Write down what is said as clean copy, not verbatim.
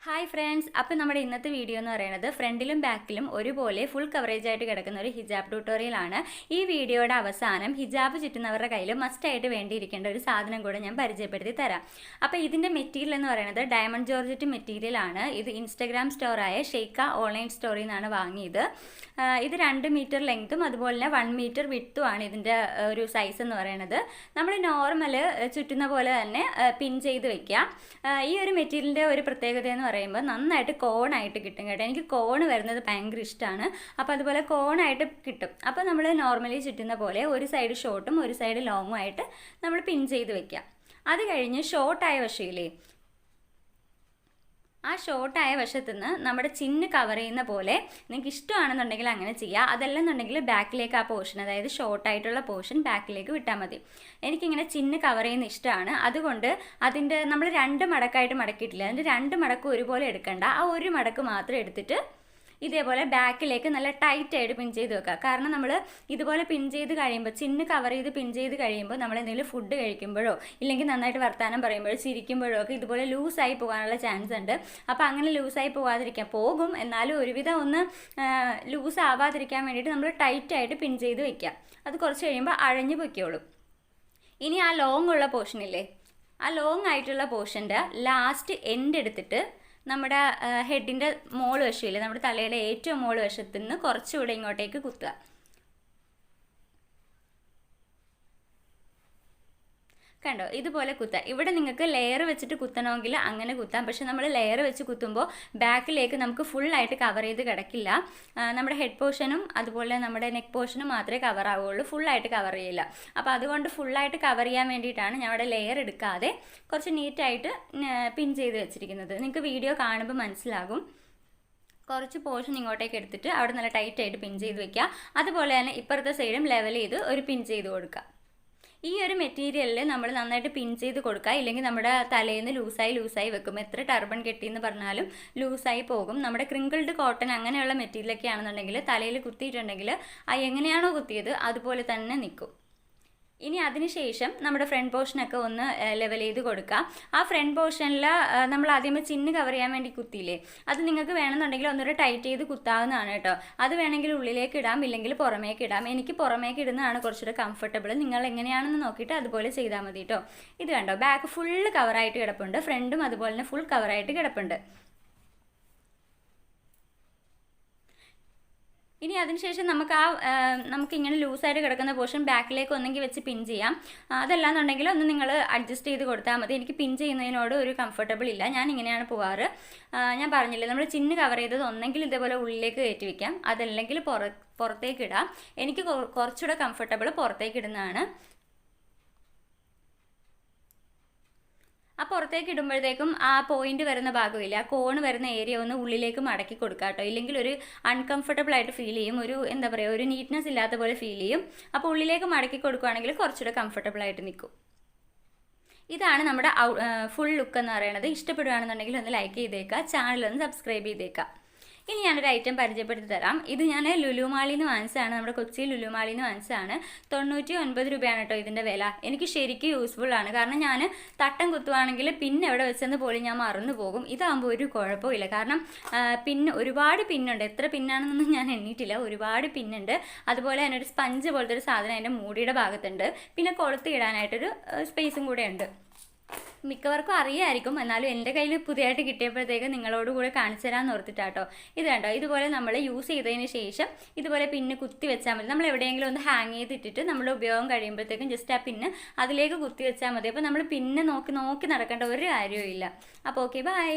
Hi friends, അപ്പോൾ നമ്മുടെ ഇന്നത്തെ വീഡിയോ എന്ന് പറയുന്നത് ഫ്രണ്ടിലും ബാക്കിലും ഒരുപോലെ ഫുൾ കവറേജ് ആയിട്ട് കിടക്കുന്ന ഒരു ഹിജാബ് ട്യൂട്ടോറിയൽ ആണ്. ഈ വീഡിയോയുടെ അവസാനം ഹിജാബ് ചുറ്റുന്നവരുടെ കയ്യിൽ മസ്റ്റായിട്ട് വേണ്ടിയിരിക്കേണ്ട ഒരു സാധനം കൂടെ ഞാൻ പരിചയപ്പെടുത്തി തരാം. അപ്പോൾ ഇതിൻ്റെ മെറ്റീരിയൽ എന്ന് പറയുന്നത് ഡയമണ്ട് ജോർജറ്റ് മെറ്റീരിയൽ ആണ്. ഇത് ഇൻസ്റ്റഗ്രാം സ്റ്റോറായ ഷെയ്ക്ക ഓൺലൈൻ സ്റ്റോറിൽ നിന്നാണ് വാങ്ങിയത്. ഇത് 2 മീറ്റർ ലെങ്ത്തും അതുപോലെ തന്നെ 1 മീറ്റർ വിഡ്ത്തും ആണ് ഇതിൻ്റെ ഒരു സൈസ് എന്ന് പറയുന്നത്. നമ്മൾ നോർമൽ ചുറ്റുന്ന പോലെ തന്നെ പിൻ ചെയ്ത് വെക്കുക. ഈ ഒരു മെറ്റീരിയലിൻ്റെ ഒരു പ്രത്യേകത എന്ന് പറയുമ്പോൾ നന്നായിട്ട് കോണായിട്ട് കിട്ടും കേട്ടോ. എനിക്ക് കോണ് വരുന്നത് ഭയങ്കര ഇഷ്ടമാണ്. അപ്പോൾ അതുപോലെ കോണായിട്ട് കിട്ടും. അപ്പോൾ നമ്മൾ നോർമലി ചുറ്റുന്ന പോലെ ഒരു സൈഡ് ഷോർട്ടും ഒരു സൈഡ് ലോങ്ങും ആയിട്ട് നമ്മൾ പിൻ ചെയ്ത് വെക്കുക. അത് കഴിഞ്ഞ് ഷോർട്ടായ വശയില്ലേ, ആ ഷോർട്ടായ വശത്തു നിന്ന് നമ്മുടെ ചിന്ന് കവർ ചെയ്യുന്ന പോലെ നിങ്ങൾക്ക് ഇഷ്ടമാണെന്നുണ്ടെങ്കിൽ അങ്ങനെ ചെയ്യുക. അതല്ലെന്നുണ്ടെങ്കിൽ ബാക്കിലേക്ക് ആ പോർഷൻ, അതായത് ഷോർട്ടായിട്ടുള്ള പോർഷൻ ബാക്കിലേക്ക് വിട്ടാൽ മതി. എനിക്കിങ്ങനെ ചിന്ന് കവർ ചെയ്യുന്ന ഇഷ്ടമാണ്. അതുകൊണ്ട് അതിൻ്റെ നമ്മൾ 2 മടക്കായിട്ട് മടക്കിയിട്ടില്ല. അതിൻ്റെ 2 മടക്ക് ഒരുപോലെ എടുക്കണ്ട. ആ ഒരു മടക്ക് മാത്രം എടുത്തിട്ട് ഇതേപോലെ ബാക്കിലേക്ക് നല്ല ടൈറ്റായിട്ട് പിൻ ചെയ്ത് വെക്കുക. കാരണം നമ്മൾ ഇതുപോലെ പിൻ ചെയ്ത് കഴിയുമ്പോൾ, ചിന്ന് കവർ ചെയ്ത് പിൻ ചെയ്ത് കഴിയുമ്പോൾ നമ്മൾ എന്തെങ്കിലും ഫുഡ് കഴിക്കുമ്പോഴോ ഇല്ലെങ്കിൽ നന്നായിട്ട് വർത്താനം പറയുമ്പോഴോ ചിരിക്കുമ്പോഴോ ഒക്കെ ഇതുപോലെ ലൂസായി പോകാനുള്ള ചാൻസ് ഉണ്ട്. അപ്പോൾ അങ്ങനെ ലൂസായി പോകാതിരിക്കാൻ പോകും, എന്നാലും ഒരുവിധം ഒന്ന് ലൂസ് ആവാതിരിക്കാൻ വേണ്ടിയിട്ട് നമ്മൾ ടൈറ്റായിട്ട് പിൻ ചെയ്ത് വെക്കുക. അത് കുറച്ച് കഴിയുമ്പോൾ അഴഞ്ഞു പൊയ്ക്കോളും. ഇനി ആ ലോങ് ഉള്ള പോർഷനില്ലേ, ആ ലോങ് ആയിട്ടുള്ള പോർഷൻ്റെ ലാസ്റ്റ് എൻഡ് എടുത്തിട്ട് നമ്മുടെ ഹെഡിൻ്റെ മോള് വശമില്ലേ, നമ്മുടെ തലയുടെ ഏറ്റവും മോള് വശത്തു നിന്ന് കുറച്ചുകൂടെ ഇങ്ങോട്ടേക്ക് കുത്തുക. കണ്ടോ, ഇതുപോലെ കുത്താം. ഇവിടെ നിങ്ങൾക്ക് ലെയർ വെച്ചിട്ട് കുത്തണമെങ്കിൽ അങ്ങനെ കുത്താം. പക്ഷെ നമ്മൾ ലെയർ വെച്ച് കുത്തുമ്പോൾ ബാക്കിലേക്ക് നമുക്ക് ഫുള്ളായിട്ട് കവർ ചെയ്ത് കിടക്കില്ല. നമ്മുടെ ഹെഡ് പോർഷനും അതുപോലെ നമ്മുടെ നെക്ക് പോർഷനും മാത്രമേ കവർ ആവുകയുള്ളൂ, ഫുള്ളായിട്ട് കവർ ചെയ്യില്ല. അപ്പോൾ അതുകൊണ്ട് ഫുള്ളായിട്ട് കവർ ചെയ്യാൻ വേണ്ടിയിട്ടാണ് ഞാൻ അവിടെ ലെയർ എടുക്കാതെ കുറച്ച് നീറ്റായിട്ട് പിൻ ചെയ്ത് വെച്ചിരിക്കുന്നത്. നിങ്ങൾക്ക് വീഡിയോ കാണുമ്പോൾ മനസ്സിലാകും. കുറച്ച് പോർഷൻ ഇങ്ങോട്ടേക്ക് എടുത്തിട്ട് അവിടെ നല്ല ടൈറ്റായിട്ട് പിൻ ചെയ്ത് വെക്കുക. അതുപോലെ തന്നെ ഇപ്പുറത്തെ സൈഡും ലെവൽ ചെയ്ത് ഒരു പിൻ ചെയ്ത് കൊടുക്കുക. ഈ ഒരു മെറ്റീരിയലിൽ നമ്മൾ നന്നായിട്ട് പിൻ ചെയ്ത് കൊടുക്കുക. ഇല്ലെങ്കിൽ നമ്മുടെ തലയിൽ നിന്ന് ലൂസായി വെക്കും. എത്ര ടർബൺ കെട്ടിയെന്ന് പറഞ്ഞാലും ലൂസായി പോകും. നമ്മുടെ ക്രിങ്കിൾഡ് കോട്ടൺ അങ്ങനെയുള്ള മെറ്റീരിയലൊക്കെ ആണെന്നുണ്ടെങ്കിൽ തലയിൽ കുത്തിയിട്ടുണ്ടെങ്കിൽ എങ്ങനെയാണോ കുത്തിയത് അതുപോലെ തന്നെ നിൽക്കും. ഇനി അതിനുശേഷം നമ്മുടെ ഫ്രണ്ട് പോർഷനൊക്കെ ഒന്ന് ലെവൽ ചെയ്ത് കൊടുക്കുക. ആ ഫ്രണ്ട് പോർഷനിൽ നമ്മൾ ആദ്യമേ ചിന്ന് കവർ ചെയ്യാൻ വേണ്ടി കുത്തിയില്ലേ, അത് നിങ്ങൾക്ക് വേണമെന്നുണ്ടെങ്കിൽ ഒന്നുകൂടെ ടൈറ്റ് ചെയ്ത് കുത്താവുന്നതാണ് കേട്ടോ. അത് വേണമെങ്കിൽ ഉള്ളിലേക്ക് ഇടാം, ഇല്ലെങ്കിൽ പുറമേക്ക് ഇടാം. എനിക്ക് പുറമേക്ക് ഇടുന്നതാണ് കുറച്ചുകൂടെ കംഫർട്ടബിൾ. നിങ്ങൾ എങ്ങനെയാണെന്ന് നോക്കിയിട്ട് അതുപോലെ ചെയ്താൽ മതി കേട്ടോ. ഇത് കണ്ടോ, ബാക്ക് ഫുള്ള് കവറായിട്ട് കിടപ്പുണ്ട്, ഫ്രണ്ടും അതുപോലെ തന്നെ ഫുൾ കവറായിട്ട് കിടപ്പുണ്ട്. ഇനി അതിനുശേഷം നമുക്ക് ഇങ്ങനെ ലൂസായിട്ട് കിടക്കുന്ന പോർഷൻ ബാക്കിലേക്ക് ഒന്നെങ്കിൽ വെച്ച് പിൻ ചെയ്യാം. അതല്ലാന്നുണ്ടെങ്കിൽ ഒന്ന് നിങ്ങൾ അഡ്ജസ്റ്റ് ചെയ്ത് കൊടുത്താൽ മതി. എനിക്ക് പിൻ ചെയ്യുന്നതിനോട് ഒരു കംഫർട്ടബിൾ ഇല്ല, ഞാൻ ഇങ്ങനെയാണ് പോവാറ്. ഞാൻ പറഞ്ഞില്ലേ, നമ്മൾ ചിന്ന് കവർ ചെയ്തത് ഒന്നെങ്കിൽ ഇതേപോലെ ഉള്ളിലേക്ക് കയറ്റി വയ്ക്കാം, അതല്ലെങ്കിൽ പുറത്തേക്ക് ഇടാം. എനിക്ക് കുറച്ചുകൂടെ കംഫർട്ടബിൾ പുറത്തേക്ക് ഇടുന്നതാണ്. ആ പുറത്തേക്ക് ഇടുമ്പോഴത്തേക്കും ആ പോയിന്റ് വരുന്ന ഭാഗമില്ല, ആ കോണ് വരുന്ന ഏരിയ ഒന്ന് ഉള്ളിലേക്ക് മടക്കി കൊടുക്കുക കേട്ടോ. ഇല്ലെങ്കിൽ ഒരു അൺകംഫർട്ടബിൾ ആയിട്ട് ഫീൽ ചെയ്യും, ഒരു എന്താ പറയുക, ഒരു നീറ്റ്നെസ് ഇല്ലാത്ത പോലെ ഫീൽ ചെയ്യും. അപ്പോൾ ഉള്ളിലേക്ക് മടക്കി കൊടുക്കുകയാണെങ്കിൽ കുറച്ചുകൂടെ കംഫർട്ടബിൾ ആയിട്ട് നിൽക്കും. ഇതാണ് നമ്മുടെ ഫുൾ ലുക്ക് എന്ന് പറയുന്നത്. ഇഷ്ടപ്പെടുകയാണെന്നുണ്ടെങ്കിൽ ഒന്ന് ലൈക്ക് ചെയ്തേക്കുക, ചാനലൊന്ന് സബ്സ്ക്രൈബ് ചെയ്തേക്കുക. ഇനി ഞാനൊരു ഐറ്റം പരിചയപ്പെടുത്തി തരാം. ഇത് ഞാൻ ലുലുമാളിൽ നിന്ന് വാങ്ങിച്ചതാണ്, നമ്മുടെ കൊച്ചി ലുലുമാളിൽ നിന്ന് വാങ്ങിച്ചതാണ്. 99 രൂപയാണ് കേട്ടോ ഇതിൻ്റെ വില. എനിക്ക് ശരിക്കും യൂസ്ഫുൾ ആണ്. കാരണം ഞാൻ തട്ടം കുത്തുവാണെങ്കിൽ പിന്നെ എവിടെ വെച്ചെന്ന് പോലും ഞാൻ മറന്നു പോകും. ഇതാകുമ്പോൾ ഒരു കുഴപ്പമില്ല. കാരണം ഒരുപാട് പിന്നുണ്ട്. എത്ര പിന്നാണെന്നൊന്നും ഞാൻ എണ്ണിയിട്ടില്ല, ഒരുപാട് പിന്നുണ്ട്. അതുപോലെ തന്നെ ഒരു സ്പഞ്ച് പോലത്തെ ഒരു സാധനം അതിൻ്റെ മൂടിയുടെ ഭാഗത്തുണ്ട്. പിന്നെ കൊളുത്തി ഇടാനായിട്ടൊരു സ്പേസും കൂടെ ഉണ്ട്. മിക്കവർക്കും അറിയായിരിക്കും, എന്നാലും എൻ്റെ കയ്യിൽ പുതിയതായിട്ട് കിട്ടിയപ്പോഴത്തേക്ക് നിങ്ങളോട് കൂടെ കാണിച്ചു തരാമെന്ന് ഓർത്തിട്ടാട്ടോ. ഇത് കണ്ടോ, ഇതുപോലെ നമ്മൾ യൂസ് ചെയ്തതിന് ശേഷം ഇതുപോലെ പിന്ന് കുത്തി വെച്ചാൽ മതി. നമ്മൾ എവിടെയെങ്കിലും ഒന്ന് ഹാങ് ചെയ്തിട്ടിട്ട് നമ്മുടെ ഉപയോഗം കഴിയുമ്പോഴത്തേക്കും ജസ്റ്റ് ആ പിന്ന് അതിലേക്ക് കുത്തി വെച്ചാൽ മതി. അപ്പോൾ നമ്മൾ പിന്നെ നോക്കി നടക്കേണ്ട ഒരു കാര്യവും ഇല്ല. അപ്പോൾ ഓക്കെ, ബൈ.